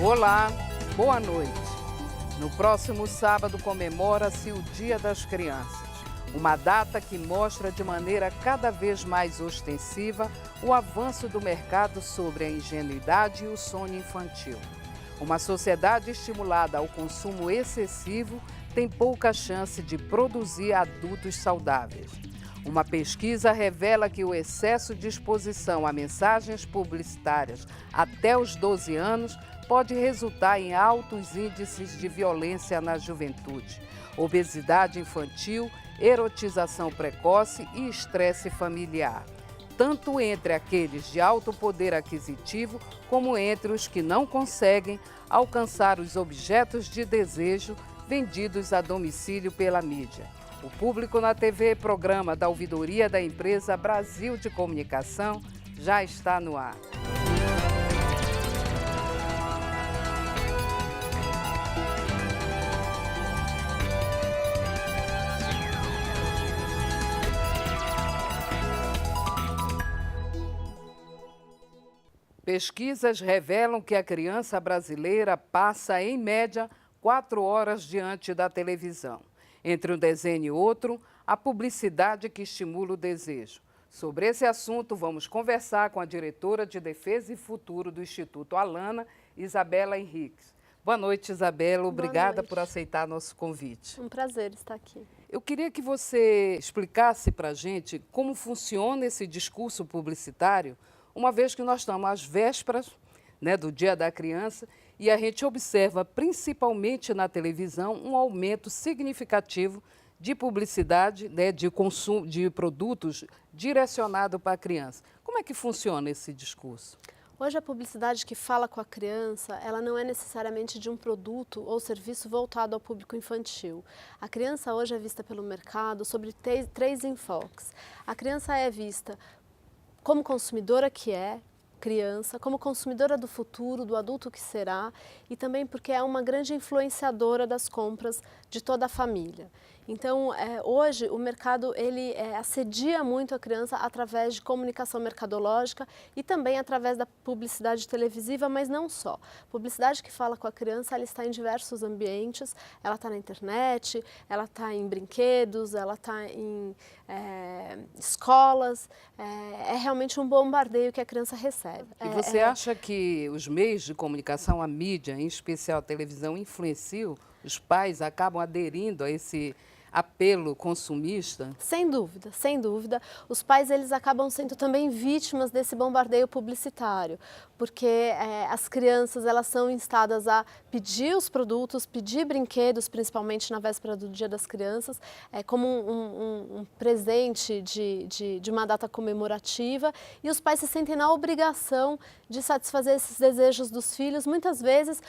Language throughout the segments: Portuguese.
Olá, boa noite. No próximo sábado comemora-se o Dia das Crianças, uma data que mostra de maneira cada vez mais ostensiva o avanço do mercado sobre a ingenuidade e o sonho infantil. Uma sociedade estimulada ao consumo excessivo tem pouca chance de produzir adultos saudáveis. Uma pesquisa revela que o excesso de exposição a mensagens publicitárias até os 12 anos pode resultar em altos índices de violência na juventude, obesidade infantil, erotização precoce e estresse familiar, tanto entre aqueles de alto poder aquisitivo como entre os que não conseguem alcançar os objetos de desejo vendidos a domicílio pela mídia. O Público na TV, programa da ouvidoria da empresa Brasil de Comunicação, já está no ar. Pesquisas revelam que a criança brasileira passa, em média, 4 horas diante da televisão. Entre um desenho e outro, a publicidade que estimula o desejo. Sobre esse assunto, vamos conversar com a diretora de Defesa e Futuro do Instituto Alana, Isabela Henriques. Boa noite, Isabela. Obrigada por aceitar nosso convite. Um prazer estar aqui. Eu queria que você explicasse para a gente como funciona esse discurso publicitário, uma vez que nós estamos às vésperas, do Dia da Criança, e a gente observa, principalmente na televisão, um aumento significativo de publicidade, de consumo de produtos direcionado para a criança. Como é que funciona esse discurso? Hoje a publicidade que fala com a criança, ela não é necessariamente de um produto ou serviço voltado ao público infantil. A criança hoje é vista pelo mercado sobre três enfoques. A criança é vista como consumidora que é, criança, como consumidora do futuro, do adulto que será, e também porque é uma grande influenciadora das compras de toda a família. Então, hoje o mercado ele assedia muito a criança através de comunicação mercadológica e também através da publicidade televisiva, mas não só. Publicidade que fala com a criança, ela está em diversos ambientes, ela está na internet, ela está em brinquedos, ela está em escolas, é realmente um bombardeio que a criança recebe. E você acha que os meios de comunicação, a mídia, em especial a televisão, influenciam? Os pais acabam aderindo a esse apelo consumista? Sem dúvida, sem dúvida. Os pais eles acabam sendo também vítimas desse bombardeio publicitário, porque as crianças elas são instadas a pedir os produtos, pedir brinquedos, principalmente na véspera do Dia das Crianças, como um presente de uma data comemorativa, e os pais se sentem na obrigação de satisfazer esses desejos dos filhos, muitas vezes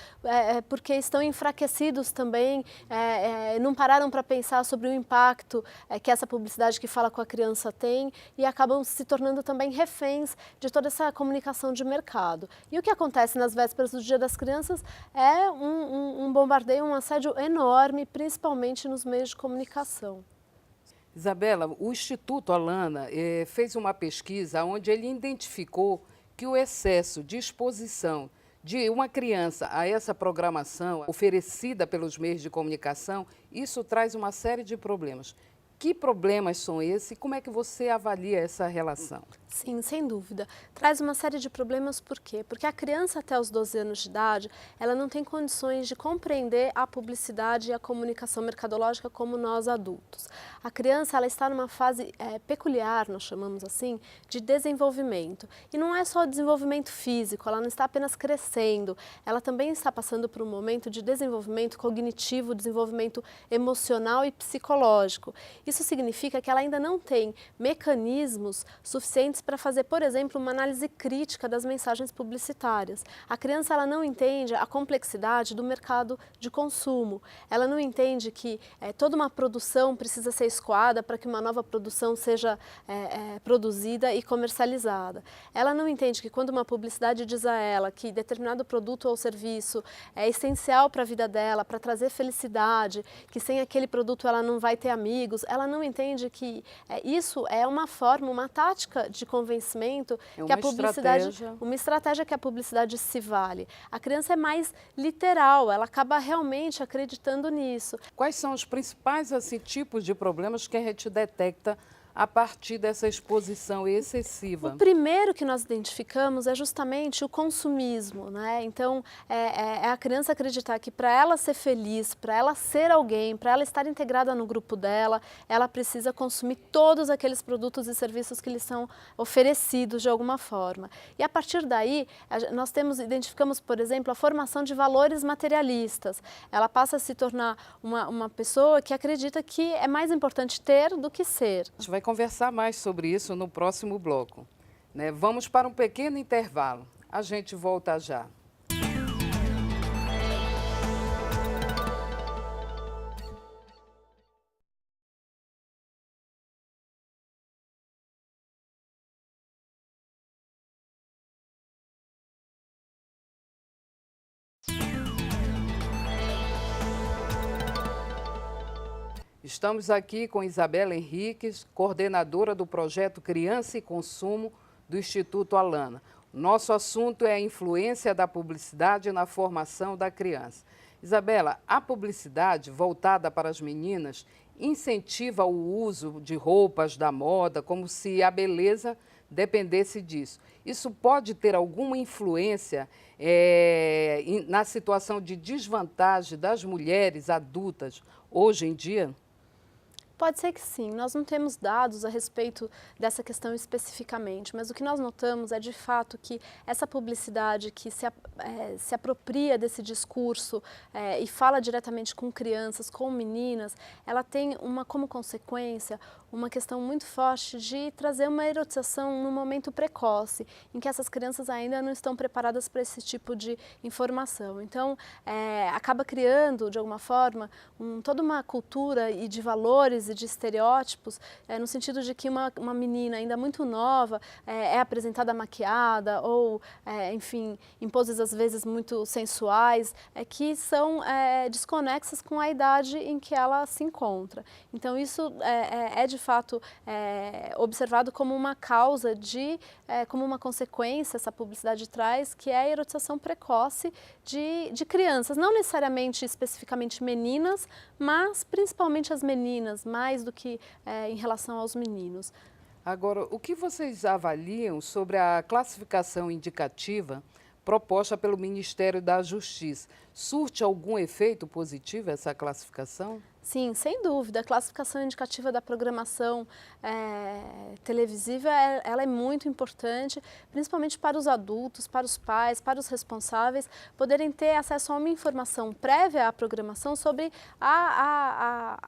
porque estão enfraquecidos também, não pararam para pensar sobre o impacto que essa publicidade que fala com a criança tem e acabam se tornando também reféns de toda essa comunicação de mercado. E o que acontece nas vésperas do Dia das Crianças é um bombardeio, um assédio enorme, principalmente nos meios de comunicação. Isabela, o Instituto Alana fez uma pesquisa onde ele identificou que o excesso de exposição de uma criança a essa programação oferecida pelos meios de comunicação, isso traz uma série de problemas. Que problemas são esses e como é que você avalia essa relação? Sim, sem dúvida. Traz uma série de problemas, por quê? Porque a criança até os 12 anos de idade, ela não tem condições de compreender a publicidade e a comunicação mercadológica como nós adultos. A criança, ela está numa fase peculiar, nós chamamos assim, de desenvolvimento. E não é só o desenvolvimento físico, ela não está apenas crescendo, ela também está passando por um momento de desenvolvimento cognitivo, desenvolvimento emocional e psicológico. Isso significa que ela ainda não tem mecanismos suficientes para fazer, por exemplo, uma análise crítica das mensagens publicitárias. A criança ela não entende a complexidade do mercado de consumo. Ela não entende que toda uma produção precisa ser escoada para que uma nova produção seja produzida e comercializada. Ela não entende que quando uma publicidade diz a ela que determinado produto ou serviço é essencial para a vida dela, para trazer felicidade, que sem aquele produto ela não vai ter amigos, ela ela não entende que isso é uma forma, uma tática de convencimento que a publicidade, uma estratégia que a publicidade se vale. A criança é mais literal, ela acaba realmente acreditando nisso. Quais são os principais tipos de problemas que a gente detecta a partir dessa exposição excessiva? O primeiro que nós identificamos é justamente o consumismo, né? Então, é a criança acreditar que para ela ser feliz, para ela ser alguém, para ela estar integrada no grupo dela, ela precisa consumir todos aqueles produtos e serviços que lhe são oferecidos de alguma forma. E a partir daí, nós identificamos, por exemplo, a formação de valores materialistas. Ela passa a se tornar uma pessoa que acredita que é mais importante ter do que ser. A gente vai conversar mais sobre isso no próximo bloco, né? Vamos para um pequeno intervalo. A gente volta já. Estamos aqui com Isabela Henriques, coordenadora do projeto Criança e Consumo do Instituto Alana. Nosso assunto é a influência da publicidade na formação da criança. Isabela, a publicidade voltada para as meninas incentiva o uso de roupas da moda, como se a beleza dependesse disso. Isso pode ter alguma influência na situação de desvantagem das mulheres adultas hoje em dia? Pode ser que sim, nós não temos dados a respeito dessa questão especificamente, mas o que nós notamos é de fato que essa publicidade que se apropria desse discurso e fala diretamente com crianças, com meninas, ela tem como consequência uma questão muito forte de trazer uma erotização no momento precoce, em que essas crianças ainda não estão preparadas para esse tipo de informação. Então, acaba criando, de alguma forma, toda uma cultura e de valores e de estereótipos, no sentido de que uma menina ainda muito nova é apresentada maquiada ou, enfim, em poses às vezes muito sensuais, que são desconexas com a idade em que ela se encontra. Então, isso é de fato observado como uma causa como uma consequência, essa publicidade traz, que é a erotização precoce de crianças, não necessariamente especificamente meninas, mas principalmente as meninas, mais do que em relação aos meninos. Agora, o que vocês avaliam sobre a classificação indicativa proposta pelo Ministério da Justiça? Surte algum efeito positivo essa classificação? Sim, sem dúvida. A classificação indicativa da programação televisiva ela é muito importante, principalmente para os adultos, para os pais, para os responsáveis, poderem ter acesso a uma informação prévia à programação sobre a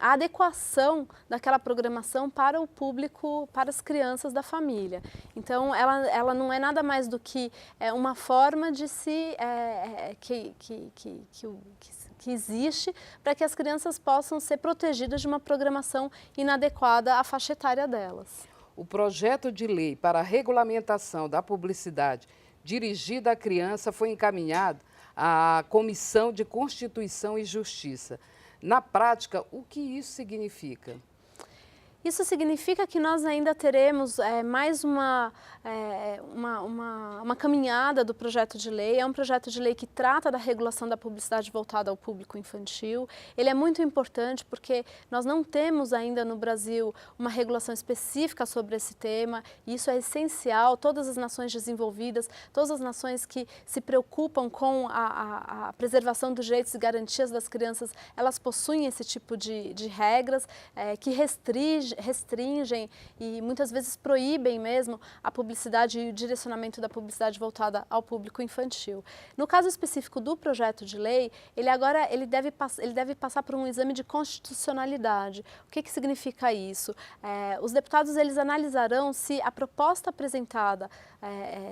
adequação daquela programação para o público, para as crianças da família. Então, ela não é nada mais do que uma forma de que existe para que as crianças possam ser protegidas de uma programação inadequada à faixa etária delas. O projeto de lei para a regulamentação da publicidade dirigida à criança foi encaminhado à Comissão de Constituição e Justiça. Na prática, o que isso significa? Isso significa que nós ainda teremos mais uma caminhada do projeto de lei. É um projeto de lei que trata da regulação da publicidade voltada ao público infantil. Ele é muito importante porque nós não temos ainda no Brasil uma regulação específica sobre esse tema. E isso é essencial. Todas as nações desenvolvidas, todas as nações que se preocupam com a preservação dos direitos e garantias das crianças, elas possuem esse tipo de regras que restringem e muitas vezes proíbem mesmo a publicidade e o direcionamento da publicidade voltada ao público infantil. No caso específico do projeto de lei, ele deve passar por um exame de constitucionalidade. O que significa isso? Os deputados eles analisarão se a proposta apresentada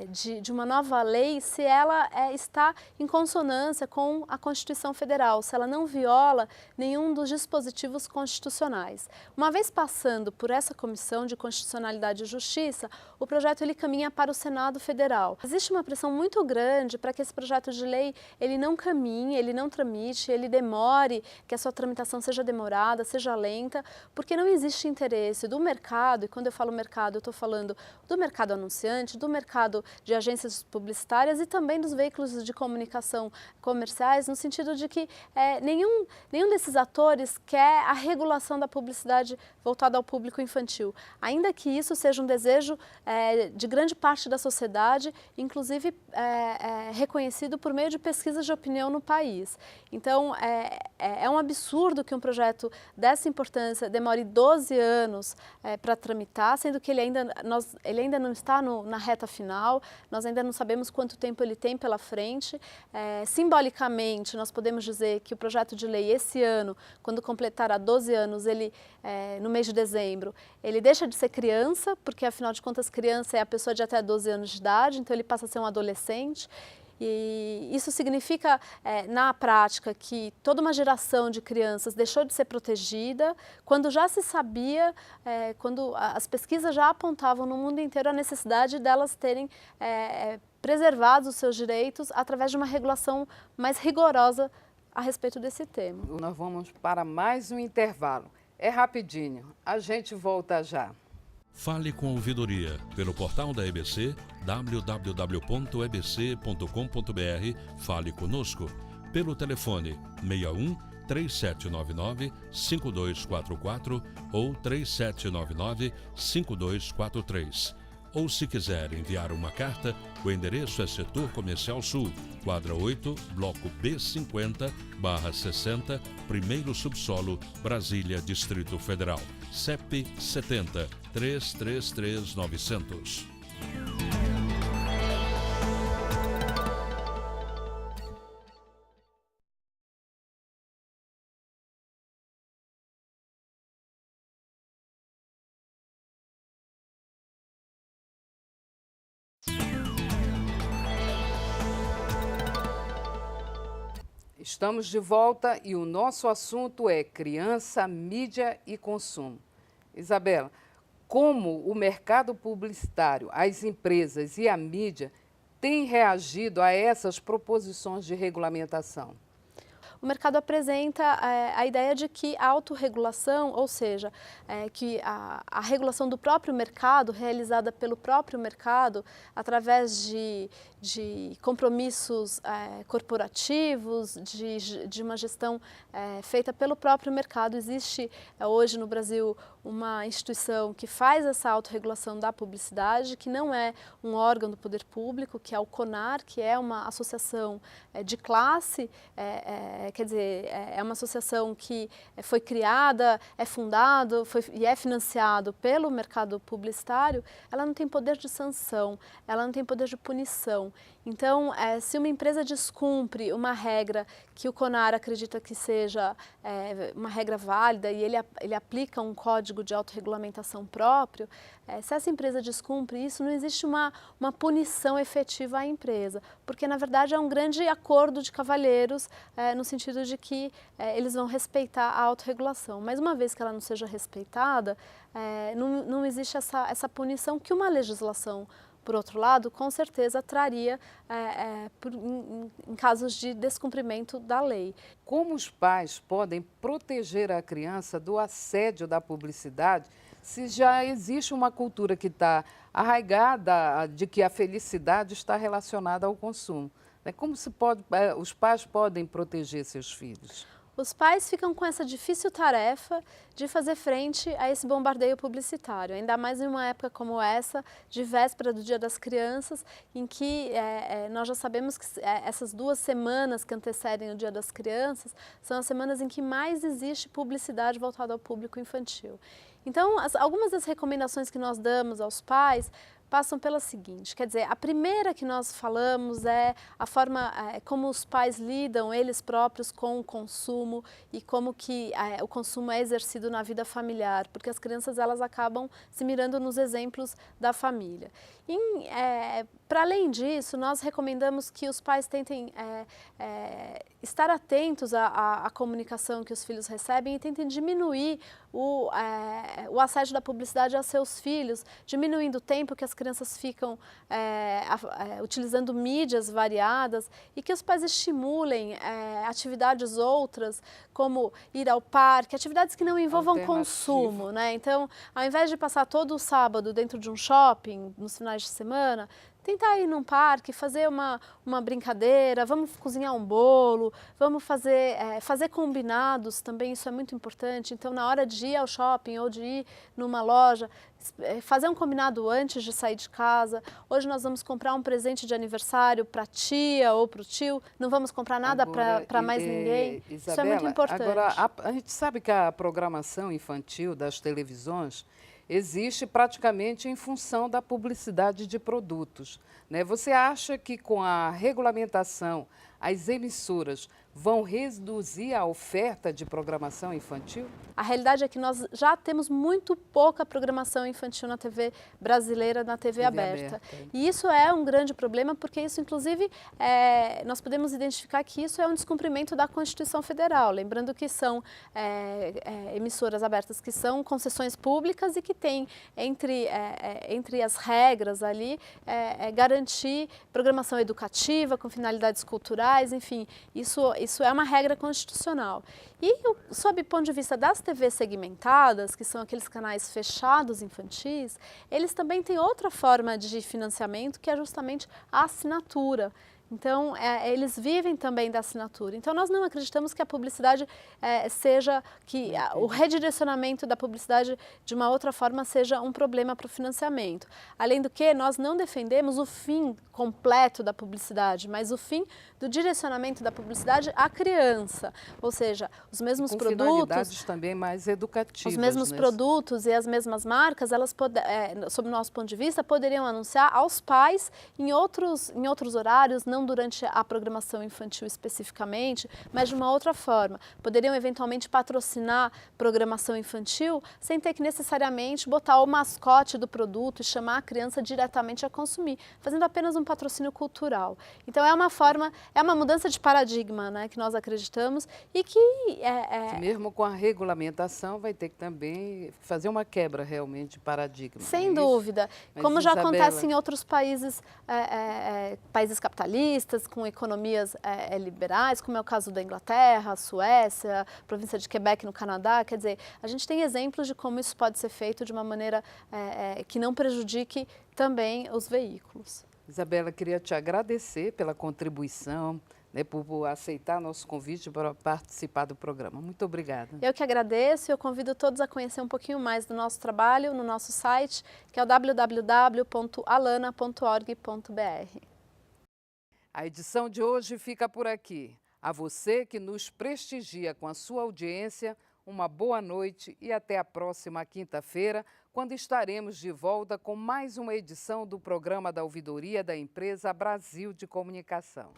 de uma nova lei se ela está em consonância com a Constituição Federal, se ela não viola nenhum dos dispositivos constitucionais. Uma vez passando por essa Comissão de Constitucionalidade e Justiça, o projeto ele caminha para o Senado Federal. Existe uma pressão muito grande para que esse projeto de lei ele não caminhe, ele não tramite, ele demore, que a sua tramitação seja demorada, seja lenta, porque não existe interesse do mercado, e quando eu falo mercado eu estou falando do mercado anunciante, do mercado de agências publicitárias e também dos veículos de comunicação comerciais, no sentido de que nenhum desses atores quer a regulação da publicidade voltada ao público infantil, ainda que isso seja um desejo de grande parte da sociedade, inclusive reconhecido por meio de pesquisas de opinião no país. Então, é um absurdo que um projeto dessa importância demore 12 anos para tramitar, sendo que ele ainda não está na reta final, nós ainda não sabemos quanto tempo ele tem pela frente. Simbolicamente, nós podemos dizer que o projeto de lei esse ano, quando completará 12 anos, no mês de dezembro, ele deixa de ser criança, porque afinal de contas criança é a pessoa de até 12 anos de idade, então ele passa a ser um adolescente. E isso significa, na prática, que toda uma geração de crianças deixou de ser protegida, quando já se sabia, quando as pesquisas já apontavam no mundo inteiro a necessidade delas terem preservados os seus direitos através de uma regulação mais rigorosa a respeito desse tema. Nós vamos para mais um intervalo. É rapidinho, a gente volta já. Fale com a ouvidoria pelo portal da EBC, www.ebc.com.br. Fale conosco pelo telefone 61 3799 5244 ou 3799 5243. Ou se quiser enviar uma carta, o endereço é Setor Comercial Sul, quadra 8, bloco B50, barra 60, primeiro subsolo, Brasília, Distrito Federal. CEP 70 333 900. Estamos de volta e o nosso assunto é criança, mídia e consumo. Isabela, como o mercado publicitário, as empresas e a mídia têm reagido a essas proposições de regulamentação? O mercado apresenta a ideia de que a autorregulação, ou seja, que a regulação do próprio mercado, realizada pelo próprio mercado, através de compromissos corporativos, de uma gestão feita pelo próprio mercado. Existe hoje no Brasil uma instituição que faz essa autorregulação da publicidade, que não é um órgão do poder público, que é o CONAR, que é uma associação de classe, quer dizer, é uma associação que foi criada, é fundada e é financiado pelo mercado publicitário. Ela não tem poder de sanção, ela não tem poder de punição. Então, se uma empresa descumpre uma regra que o CONAR acredita que seja uma regra válida e ele aplica um código de autorregulamentação próprio, se essa empresa descumpre isso, não existe uma punição efetiva à empresa, porque na verdade é um grande acordo de cavalheiros no sentido de que eles vão respeitar a autorregulação. Mas uma vez que ela não seja respeitada, não existe essa punição que uma legislação, por outro lado, com certeza traria em casos de descumprimento da lei. Como os pais podem proteger a criança do assédio da publicidade se já existe uma cultura que está arraigada de que a felicidade está relacionada ao consumo? Como os pais podem proteger seus filhos? Os pais ficam com essa difícil tarefa de fazer frente a esse bombardeio publicitário, ainda mais em uma época como essa, de véspera do Dia das Crianças, em que nós já sabemos que essas 2 semanas que antecedem o Dia das Crianças são as semanas em que mais existe publicidade voltada ao público infantil. Então, algumas das recomendações que nós damos aos pais passam pela seguinte, quer dizer, a primeira que nós falamos é a forma como os pais lidam, eles próprios, com o consumo e como que o consumo é exercido na vida familiar, porque as crianças elas acabam se mirando nos exemplos da família. Para além disso, nós recomendamos que os pais tentem estar atentos à comunicação que os filhos recebem e tentem diminuir o assédio da publicidade a seus filhos, diminuindo o tempo que as crianças ficam utilizando mídias variadas e que os pais estimulem atividades outras, como ir ao parque, atividades que não envolvam consumo, né? Então, ao invés de passar todo o sábado dentro de um shopping, nos finais de semana, tentar ir num parque, fazer uma brincadeira, vamos cozinhar um bolo, vamos fazer combinados também, isso é muito importante. Então, na hora de ir ao shopping ou de ir numa loja, fazer um combinado antes de sair de casa. Hoje nós vamos comprar um presente de aniversário para a tia ou para o tio, não vamos comprar nada para mais ninguém. Isabela, isso é muito importante. Agora, a gente sabe que a programação infantil das televisões existe praticamente em função da publicidade de produtos, né? Você acha que com a regulamentação as emissoras vão reduzir a oferta de programação infantil? A realidade é que nós já temos muito pouca programação infantil na TV brasileira, na TV aberta. E isso é um grande problema, porque isso, inclusive, nós podemos identificar que isso é um descumprimento da Constituição Federal. Lembrando que são emissoras abertas que são concessões públicas e que têm, entre as regras ali, garantir programação educativa com finalidades culturais, enfim, isso é uma regra constitucional. E, sob o ponto de vista das TVs segmentadas, que são aqueles canais fechados infantis, eles também têm outra forma de financiamento, que é justamente a assinatura. Então, eles vivem também da assinatura. Então, nós não acreditamos que a publicidade o redirecionamento da publicidade de uma outra forma seja um problema para o financiamento. Além do que, nós não defendemos o fim completo da publicidade, mas o fim do direcionamento da publicidade à criança. Ou seja, os mesmos produtos... finalidades também mais educativas. Os mesmos produtos e as mesmas marcas, elas, sob o nosso ponto de vista, poderiam anunciar aos pais em outros horários, não durante a programação infantil especificamente, mas de uma outra forma. Poderiam eventualmente patrocinar programação infantil sem ter que necessariamente botar o mascote do produto e chamar a criança diretamente a consumir, fazendo apenas um patrocínio cultural. Então é uma mudança de paradigma, né, que nós acreditamos e que mesmo com a regulamentação vai ter que também fazer uma quebra realmente de paradigma. Sem dúvida. Como já acontece em outros países, países capitalistas, com economias liberais, como é o caso da Inglaterra, Suécia, província de Quebec no Canadá. Quer dizer, a gente tem exemplos de como isso pode ser feito de uma maneira que não prejudique também os veículos. Isabela, queria te agradecer pela contribuição, né, por aceitar nosso convite para participar do programa. Muito obrigada. Eu que agradeço e eu convido todos a conhecer um pouquinho mais do nosso trabalho no nosso site, que é o www.alana.org.br. A edição de hoje fica por aqui. A você que nos prestigia com a sua audiência, uma boa noite e até a próxima quinta-feira, quando estaremos de volta com mais uma edição do programa da Ouvidoria da Empresa Brasil de Comunicação.